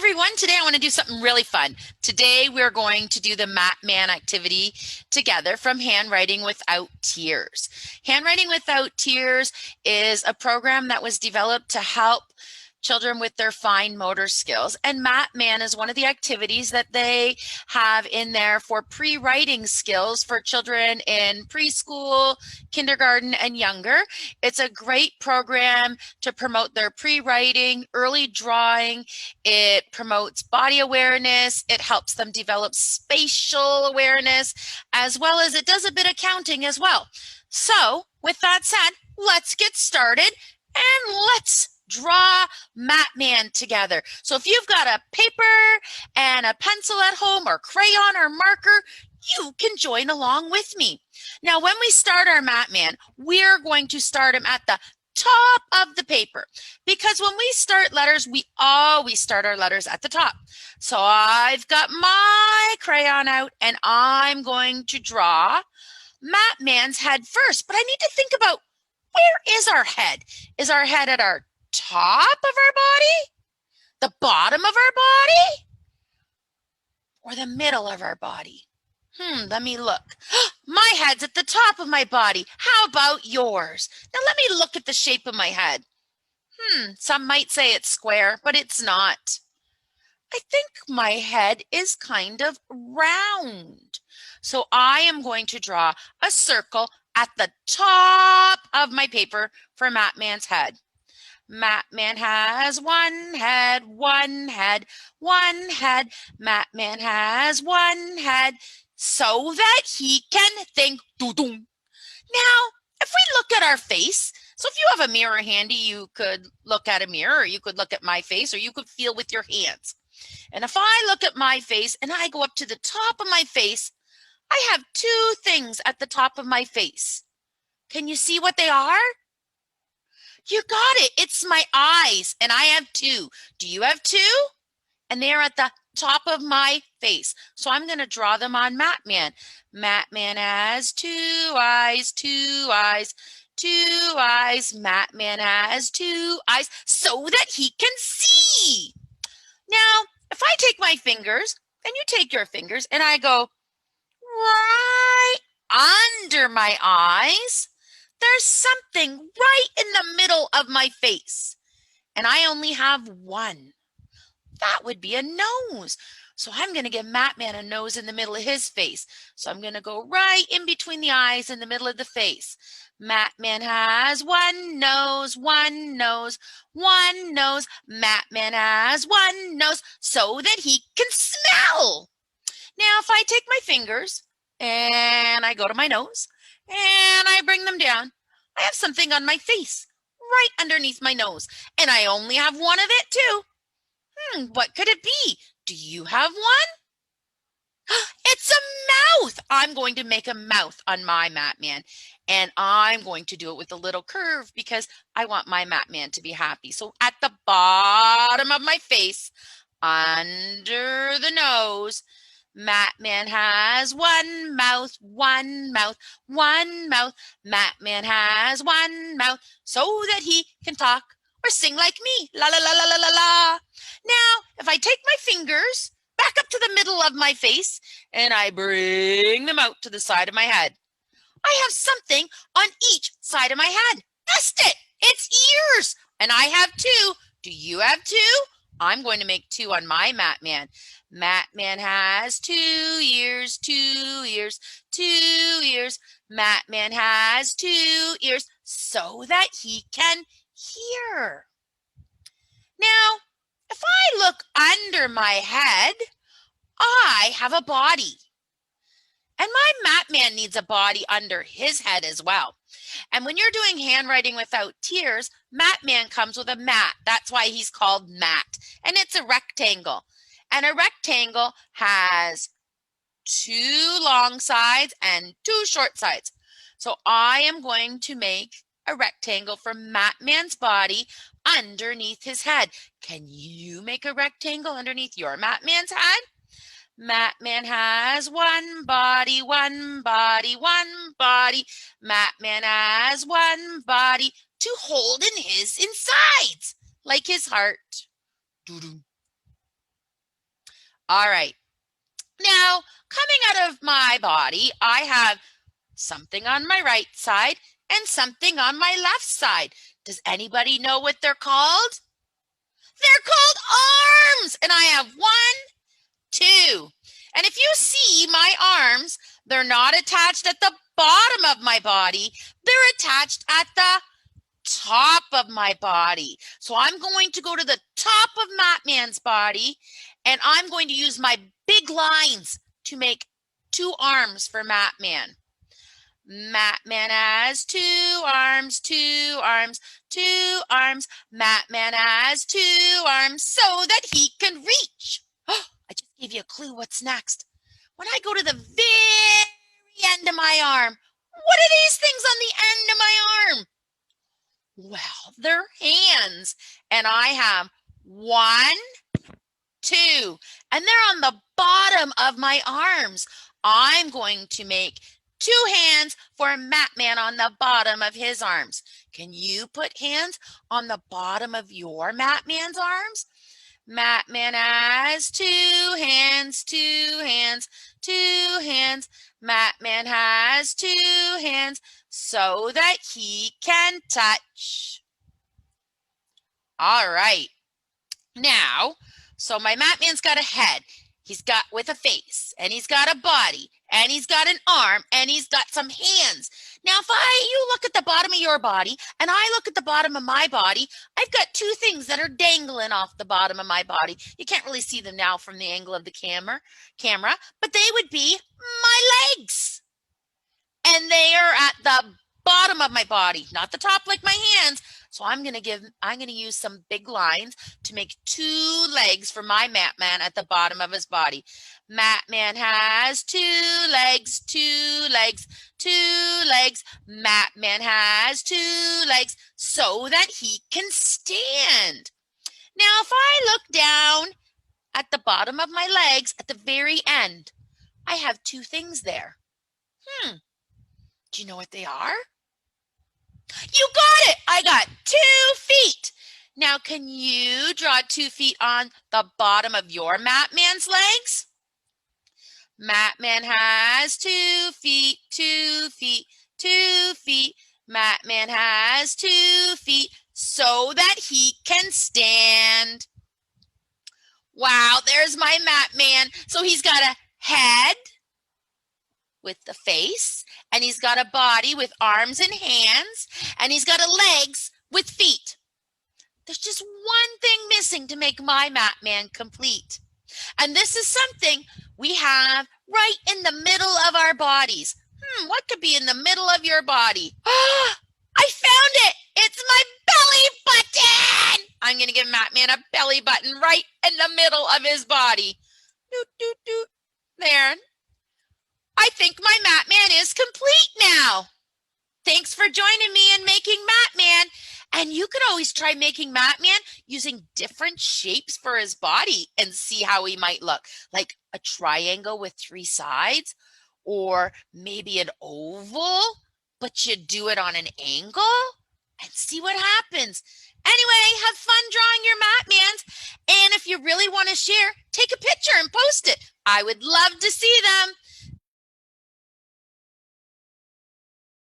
everyone. Today I want to do something really fun. Today we're going to do the Mat Man activity together from Handwriting Without Tears. Handwriting Without Tears is a program that was developed to help children with their fine motor skills. And Mat Man is one of the activities that they have in there for pre-writing skills for children in preschool, kindergarten, and younger. It's a great program to promote their pre-writing, early drawing. It promotes body awareness. It helps them develop spatial awareness, as well as it does a bit of counting as well. So with that said, let's get started and let's draw Mat Man together. So if you've got a paper and a pencil at home or crayon or marker, you can join along with me. Now, when we start our Mat Man, we're going to start him at the top of the paper, because when we start letters, we always start our letters at the top. So I've got my crayon out and I'm going to draw Mat Man's head first, but I need to think about, where is our head? Is our head at our top of our body, the bottom of our body, or the middle of our body? Let me look. My head's at the top of my body. How about yours? Now let me look at the shape of my head. Some might say it's square, but it's not. I think my head is kind of round. So I am going to draw a circle at the top of my paper for Mat Man's head. Mat Man has one head, one head, one head. Mat Man has one head so that he can think. Doo-doo. Now, if we look at our face, so if you have a mirror handy, you could look at a mirror, or you could look at my face, or you could feel with your hands. And if I look at my face and I go up to the top of my face, I have two things at the top of my face. Can you see what they are? You got it. It's my eyes, and I have two. Do you have two? And they're at the top of my face. So I'm going to draw them on Mat Man. Mat Man has two eyes, two eyes, two eyes. Mat Man has two eyes so that he can see. Now, if I take my fingers and you take your fingers and I go right under my eyes, there's something right in the middle of my face, and I only have one. That would be a nose. So I'm going to give Mat Man a nose in the middle of his face. So I'm going to go right in between the eyes in the middle of the face. Mat Man has one nose, one nose, one nose. Mat Man has one nose so that he can smell. Now, if I take my fingers and I go to my nose and I bring them down, I have something on my face right underneath my nose, and I only have one of it too. What could it be? Do you have one? It's a mouth. I'm going to make a mouth on my Mat Man, and I'm going to do it with a little curve because I want my Mat Man to be happy. So at the bottom of my face, under the nose, Mat Man has one mouth, one mouth, one mouth. Mat Man has one mouth so that he can talk or sing like me. La la la la la la la. Now, if I take my fingers back up to the middle of my face and I bring them out to the side of my head, I have something on each side of my head. Guessed it. It's ears. And I have two. Do you have two? I'm going to make two on my Mat Man. Mat Man has two ears, two ears, two ears. Mat Man has two ears so that he can hear. Now, if I look under my head, I have a body. And my Mat Man needs a body under his head as well. And when you're doing Handwriting Without Tears, Mat Man comes with a mat. That's why he's called Mat. And it's a rectangle. And a rectangle has two long sides and two short sides. So I am going to make a rectangle for Mat Man's body underneath his head. Can you make a rectangle underneath your Mat Man's head? Mat Man has one body, one body, one body. Mat Man has one body to hold in his insides, like his heart. Doo-doo. All right. Now, coming out of my body, I have something on my right side and something on my left side. Does anybody know what they're called? They're called arms. And I have 1, 2. And if you see my arms, they're not attached at the bottom of my body. They're attached at the top of my body. So I'm going to go to the top of Mat Man's body, and I'm going to use my big lines to make 2 arms for Mat Man. Mat Man has 2 arms, 2 arms, 2 arms. Mat Man has 2 arms so that he can reach. Oh, I just gave you a clue what's next. When I go to the very end of my arm, what are these things on the end of my arm? Well, they're hands. And I have 1, 2, and they're on the bottom of my arms. I'm going to make 2 hands for Mat Man on the bottom of his arms. Can you put hands on the bottom of your Mat Man's arms? Mat Man has 2 hands, 2 hands, 2 hands. Mat Man has 2 hands so that he can touch. All right. Now, so my Mat Man's got a head. He's got with a face, and he's got a body, and he's got an arm, and he's got some hands. Now, if you look at the bottom of your body, and I look at the bottom of my body, I've got 2 things that are dangling off the bottom of my body. You can't really see them now from the angle of the camera, but they would be my legs. And they are at the bottom of my body, not the top like my hands. So I'm going to use some big lines to make 2 legs for my Mat Man at the bottom of his body. Mat Man has 2 legs, 2 legs, 2 legs. Mat Man has 2 legs so that he can stand. Now, if I look down at the bottom of my legs at the very end, I have 2 things there. Do you know what they are? You got it! I got 2 feet. Now, can you draw 2 feet on the bottom of your Mat Man's legs? Mat Man has 2 feet, 2 feet, 2 feet. Mat Man has 2 feet so that he can stand. Wow, there's my Mat Man. So he's got a head with the face, and he's got a body with arms and hands, and he's got a legs with feet. There's just one thing missing to make my Mat Man complete. And this is something we have right in the middle of our bodies. What could be in the middle of your body? I found it! It's my belly button! I'm going to give Mat Man a belly button right in the middle of his body. Doot, doot, doot. There. I think my Mat Man is complete now. Thanks for joining me in making Mat Man. And you could always try making Mat Man using different shapes for his body and see how he might look. Like a triangle with 3 sides, or maybe an oval, but you do it on an angle and see what happens. Anyway, have fun drawing your Mat Mans. And if you really want to share, take a picture and post it. I would love to see them.